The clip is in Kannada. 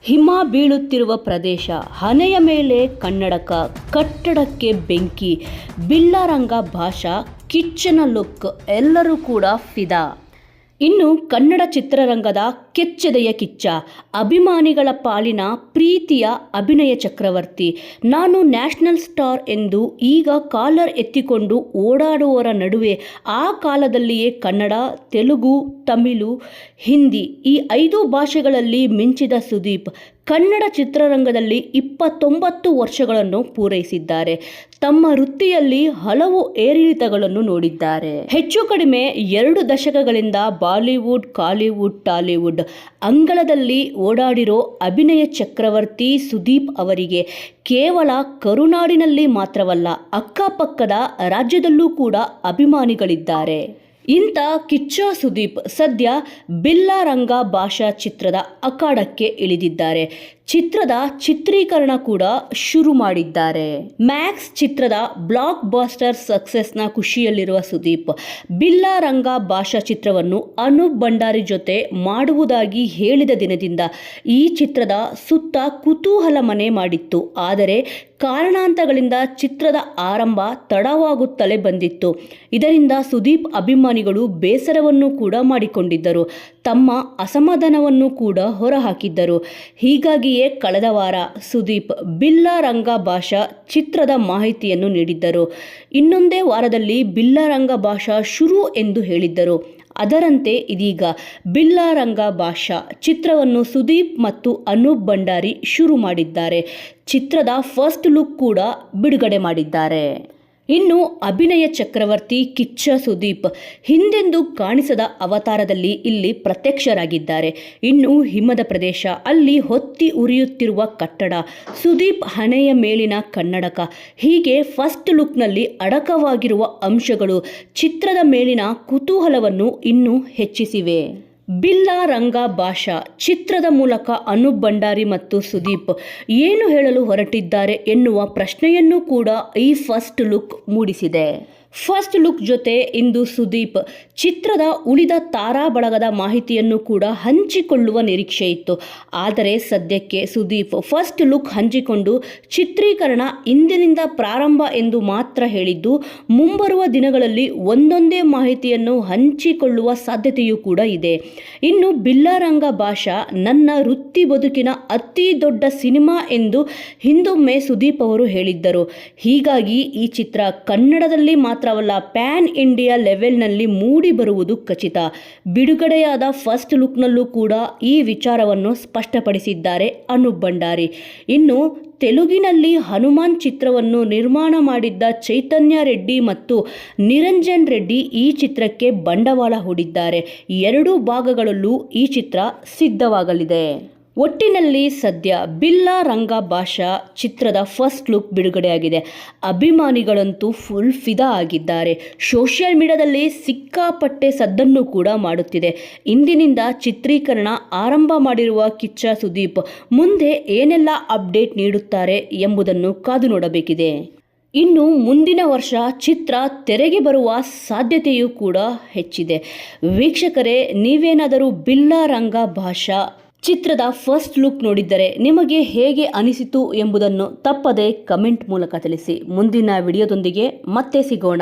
ಹಿಮ ಬೀಳುತ್ತಿರುವ ಪ್ರದೇಶ, ಹನೆಯ ಮೇಲೆ ಕನ್ನಡಕ, ಕಟ್ಟಡಕ್ಕೆ ಬೆಂಕಿ, ಬಿಲ್ಲಾರಂಗ ಭಾಷಾ, ಕಿಚ್ಚನ ಲುಕ್, ಎಲ್ಲರೂ ಕೂಡ ಫಿದಾ. ಇನ್ನು ಕನ್ನಡ ಚಿತ್ರರಂಗದ ಕೆಚ್ಚೆದೆಯ ಕಿಚ್ಚ, ಅಭಿಮಾನಿಗಳ ಪಾಲಿನ ಪ್ರೀತಿಯ ಅಭಿನಯ ಚಕ್ರವರ್ತಿ, ನಾನು ನ್ಯಾಷನಲ್ ಸ್ಟಾರ್ ಎಂದು ಈಗ ಕಾಲರ್ ಎತ್ತಿಕೊಂಡು ಓಡಾಡುವವರ ನಡುವೆ ಆ ಕಾಲದಲ್ಲಿಯೇ ಕನ್ನಡ, ತೆಲುಗು, ತಮಿಳು, ಹಿಂದಿ ಈ 5 ಭಾಷೆಗಳಲ್ಲಿ ಮಿಂಚಿದ ಸುದೀಪ್ ಕನ್ನಡ ಚಿತ್ರರಂಗದಲ್ಲಿ 29 ವರ್ಷಗಳನ್ನು ಪೂರೈಸಿದ್ದಾರೆ. ತಮ್ಮ ವೃತ್ತಿಯಲ್ಲಿ ಹಲವು ಏರಿಳಿತಗಳನ್ನು ನೋಡಿದ್ದಾರೆ. ಹೆಚ್ಚು ಕಡಿಮೆ 2 ದಶಕಗಳಿಂದ ಬಾಲಿವುಡ್, ಕಾಲಿವುಡ್, ಟಾಲಿವುಡ್ ಅಂಗಳದಲ್ಲಿ ಓಡಾಡಿರೋ ಅಭಿನಯ ಚಕ್ರವರ್ತಿ ಸುದೀಪ್ ಅವರಿಗೆ ಕೇವಲ ಕರುನಾಡಿನಲ್ಲಿ ಮಾತ್ರವಲ್ಲ, ಅಕ್ಕಪಕ್ಕದ ರಾಜ್ಯದಲ್ಲೂ ಕೂಡ ಅಭಿಮಾನಿಗಳಿದ್ದಾರೆ. ಇಂಥ ಕಿಚ್ಚ ಸುದೀಪ್ ಸದ್ಯ ಬಿಲ್ಲಾರಂಗ ಭಾಷಾ ಚಿತ್ರದ ಅಖಾಡಕ್ಕೆ ಇಳಿದಿದ್ದಾರೆ. ಚಿತ್ರದ ಚಿತ್ರೀಕರಣ ಕೂಡ ಶುರು ಮಾಡಿದ್ದಾರೆ. ಮ್ಯಾಕ್ಸ್ ಚಿತ್ರದ ಬ್ಲಾಕ್ ಬಾಸ್ಟರ್ ಸಕ್ಸಸ್ನ ಖುಷಿಯಲ್ಲಿರುವ ಸುದೀಪ್ ಬಿಲ್ಲಾರಂಗ ಭಾಷಾ ಚಿತ್ರವನ್ನು ಅನೂಪ್ ಭಂಡಾರಿ ಜೊತೆ ಮಾಡುವುದಾಗಿ ಹೇಳಿದ ದಿನದಿಂದ ಈ ಚಿತ್ರದ ಸುತ್ತ ಕುತೂಹಲ ಮನೆ ಮಾಡಿತ್ತು. ಆದರೆ ಕಾರಣಾಂತರಗಳಿಂದ ಚಿತ್ರದ ಆರಂಭ ತಡವಾಗುತ್ತಲೇ ಬಂದಿತ್ತು. ಇದರಿಂದ ಸುದೀಪ್ ಅಭಿಮಾನಿಗಳು ಬೇಸರವನ್ನು ಕೂಡ ಮಾಡಿಕೊಂಡಿದ್ದರು, ತಮ್ಮ ಅಸಮಾಧಾನವನ್ನು ಕೂಡ ಹೊರಹಾಕಿದ್ದರು. ಹೀಗಾಗಿಯೇ ಕಳೆದ ವಾರ ಸುದೀಪ್ ಬಿಲ್ಲಾರಂಗ ಭಾಷಾ ಚಿತ್ರದ ಮಾಹಿತಿಯನ್ನು ನೀಡಿದ್ದರು. ಇನ್ನೊಂದೇ ವಾರದಲ್ಲಿ ಬಿಲ್ಲಾರಂಗ ಭಾಷಾ ಶುರು ಎಂದು ಹೇಳಿದ್ದರು. ಅದರಂತೆ ಇದೀಗ ಬಿಲ್ಲಾರಂಗ ಭಾಷಾ ಚಿತ್ರವನ್ನು ಸುದೀಪ್ ಮತ್ತು ಅನೂಪ್ ಭಂಡಾರಿ ಶುರು ಮಾಡಿದ್ದಾರೆ. ಚಿತ್ರದ ಫಸ್ಟ್ ಲುಕ್ ಕೂಡ ಬಿಡುಗಡೆ ಮಾಡಿದ್ದಾರೆ. ಇನ್ನು ಅಭಿನಯ ಚಕ್ರವರ್ತಿ ಕಿಚ್ಚ ಸುದೀಪ್ ಹಿಂದೆಂದೂ ಕಾಣಿಸದ ಅವತಾರದಲ್ಲಿ ಇಲ್ಲಿ ಪ್ರತ್ಯಕ್ಷರಾಗಿದ್ದಾರೆ. ಇನ್ನು ಹಿಮದ ಪ್ರದೇಶ, ಅಲ್ಲಿ ಹೊತ್ತಿ ಉರಿಯುತ್ತಿರುವ ಕಟ್ಟಡ, ಸುದೀಪ್ ಹಣೆಯ ಮೇಲಿನ ಕನ್ನಡಕ, ಹೀಗೆ ಫಸ್ಟ್ ಲುಕ್ನಲ್ಲಿ ಅಡಕವಾಗಿರುವ ಅಂಶಗಳು ಚಿತ್ರದ ಮೇಲಿನ ಕುತೂಹಲವನ್ನು ಇನ್ನೂ ಹೆಚ್ಚಿಸಿವೆ. ಬಿಲ್ಲಾರಂಗ ಭಾಷಾ ಚಿತ್ರದ ಮೂಲಕ ಅನೂಪ್ ಭಂಡಾರಿ ಮತ್ತು ಸುದೀಪ್ ಏನು ಹೇಳಲು ಹೊರಟಿದ್ದಾರೆ ಎನ್ನುವ ಪ್ರಶ್ನೆಯನ್ನು ಕೂಡ ಈ ಫಸ್ಟ್ ಲುಕ್ ಮೂಡಿಸಿದೆ. ಫಸ್ಟ್ ಲುಕ್ ಜೊತೆ ಇಂದು ಸುದೀಪ್ ಚಿತ್ರದ ಉಳಿದ ತಾರಾ ಬಳಗದ ಮಾಹಿತಿಯನ್ನು ಕೂಡ ಹಂಚಿಕೊಳ್ಳುವ ನಿರೀಕ್ಷೆ ಇತ್ತು. ಆದರೆ ಸದ್ಯಕ್ಕೆ ಸುದೀಪ್ ಫಸ್ಟ್ ಲುಕ್ ಹಂಚಿಕೊಂಡು ಚಿತ್ರೀಕರಣ ಇಂದಿನಿಂದ ಪ್ರಾರಂಭ ಎಂದು ಮಾತ್ರ ಹೇಳಿದ್ದು, ಮುಂಬರುವ ದಿನಗಳಲ್ಲಿ ಒಂದೊಂದೇ ಮಾಹಿತಿಯನ್ನು ಹಂಚಿಕೊಳ್ಳುವ ಸಾಧ್ಯತೆಯೂ ಕೂಡ ಇದೆ. ಇನ್ನು ಬಿಲ್ಲಾರಂಗ ಭಾಷಾ ನನ್ನ ವೃತ್ತಿ ಬದುಕಿನ ಅತಿ ದೊಡ್ಡ ಸಿನಿಮಾ ಎಂದು ಹಿಂದೊಮ್ಮೆ ಸುದೀಪ್ ಅವರು ಹೇಳಿದ್ದರು. ಹೀಗಾಗಿ ಈ ಚಿತ್ರ ಕನ್ನಡದಲ್ಲಿ ಮಾತ್ರವಲ್ಲ, ಪ್ಯಾನ್ ಇಂಡಿಯಾ ಲೆವೆಲ್ನಲ್ಲಿ ಮೂಡಿ ಬರುವುದು ಖಚಿತ. ಬಿಡುಗಡೆಯಾದ ಫಸ್ಟ್ ಲುಕ್ನಲ್ಲೂ ಕೂಡ ಈ ವಿಚಾರವನ್ನು ಸ್ಪಷ್ಟಪಡಿಸಿದ್ದಾರೆ ಅನೂಪ್ ಭಂಡಾರಿ. ಇನ್ನು ತೆಲುಗಿನಲ್ಲಿ ಹನುಮಾನ್ ಚಿತ್ರವನ್ನು ನಿರ್ಮಾಣ ಮಾಡಿದ್ದ ಚೈತನ್ಯ ರೆಡ್ಡಿ ಮತ್ತು ನಿರಂಜನ್ ರೆಡ್ಡಿ ಈ ಚಿತ್ರಕ್ಕೆ ಬಂಡವಾಳ ಹೂಡಿದ್ದಾರೆ. 2 ಭಾಗಗಳಲ್ಲೂ ಈ ಚಿತ್ರ ಸಿದ್ಧವಾಗಲಿದೆ. ಒಟ್ಟಿನಲ್ಲಿ ಸದ್ಯ ಬಿಲ್ಲಾರಂಗ ಭಾಷಾ ಚಿತ್ರದ ಫಸ್ಟ್ ಲುಕ್ ಬಿಡುಗಡೆಯಾಗಿದೆ. ಅಭಿಮಾನಿಗಳಂತೂ ಫುಲ್ ಫಿದಾ ಆಗಿದ್ದಾರೆ. ಸೋಷಿಯಲ್ ಮೀಡಿಯಾದಲ್ಲಿ ಸಿಕ್ಕಾಪಟ್ಟೆ ಸದ್ದನ್ನು ಕೂಡ ಮಾಡುತ್ತಿದೆ. ಇಂದಿನಿಂದ ಚಿತ್ರೀಕರಣ ಆರಂಭ ಮಾಡಿರುವ ಕಿಚ್ಚ ಸುದೀಪ್ ಮುಂದೆ ಏನೆಲ್ಲ ಅಪ್ಡೇಟ್ ನೀಡುತ್ತಾರೆ ಎಂಬುದನ್ನು ಕಾದು ನೋಡಬೇಕಿದೆ. ಇನ್ನು ಮುಂದಿನ ವರ್ಷ ಚಿತ್ರ ತೆರೆಗೆ ಬರುವ ಸಾಧ್ಯತೆಯೂ ಕೂಡ ಹೆಚ್ಚಿದೆ. ವೀಕ್ಷಕರೇ, ನೀವೇನಾದರೂ ಬಿಲ್ಲಾರಂಗ ಭಾಷಾ ಚಿತ್ರದ ಫಸ್ಟ್ ಲುಕ್ ನೋಡಿದ್ದರೆ ನಿಮಗೆ ಹೇಗೆ ಅನಿಸಿತು ಎಂಬುದನ್ನು ತಪ್ಪದೆ ಕಮೆಂಟ್ ಮೂಲಕ ತಿಳಿಸಿ. ಮುಂದಿನ ವಿಡಿಯೋದೊಂದಿಗೆ ಮತ್ತೆ ಸಿಗೋಣ.